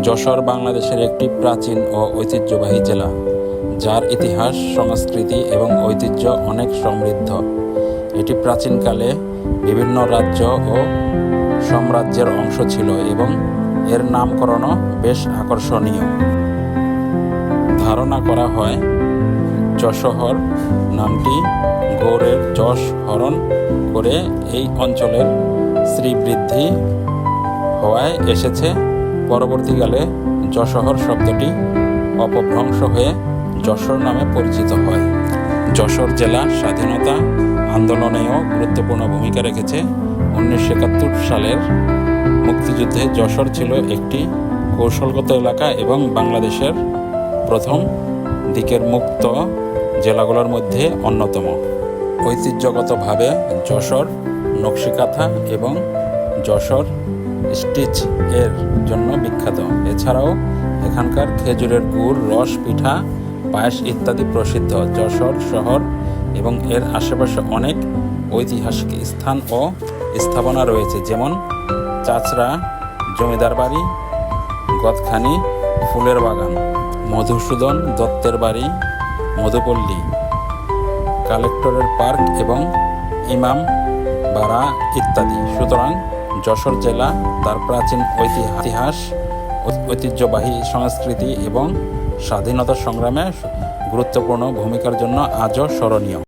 যশোর বাংলাদেশের একটি প্রাচীন ও ঐতিহ্যবাহী জেলা, যার ইতিহাস, সংস্কৃতি এবং ঐতিহ্য অনেক সমৃদ্ধ। এটি প্রাচীনকালে বিভিন্ন রাজ্য ও সাম্রাজ্যের অংশ ছিল এবং এর নামকরণও বেশ আকর্ষণীয়। ধারণা করা হয় যশোহর নামটি গৌড়ের যশ হরণ করে এই অঞ্চলের শ্রীবৃদ্ধি হওয়ায় এসেছে। পরবর্তীকালে যশোহর শব্দটি অপভ্রংশ হয়ে যশোর নামে পরিচিত হয়। যশোর জেলা স্বাধীনতা আন্দোলনেও গুরুত্বপূর্ণ ভূমিকা রেখেছে। 1971 সালের মুক্তিযুদ্ধে যশোর ছিল একটি কৌশলগত এলাকা এবং বাংলাদেশের প্রথম দিকের মুক্ত জেলাগুলোর মধ্যে অন্যতম। ঐতিহ্যগতভাবে যশোর নকশিকাঁথা এবং যশোর স্টিচ এর জন্য বিখ্যাত। এছাড়াও এখানকার খেজুরের গুড়, রস, পিঠা, পায়েস ইত্যাদি প্রসিদ্ধ। যশোর শহর এবং এর আশেপাশে অনেক ঐতিহাসিক স্থান ও স্থাপনা রয়েছে, যেমন চাচড়া জমিদার বাড়ি, গদখানি ফুলের বাগান, মধুসূদন দত্তের বাড়ি, মধুপল্লী, কালেক্টরের পার্ক এবং ইমাম বাড়া ইত্যাদি। সুতরাং যশোর জেলা তার প্রাচীন ইতিহাস, ঐতিহ্যবাহী সংস্কৃতি এবং স্বাধীনতা সংগ্রামে গুরুত্বপূর্ণ ভূমিকার জন্য আজও স্মরণীয়।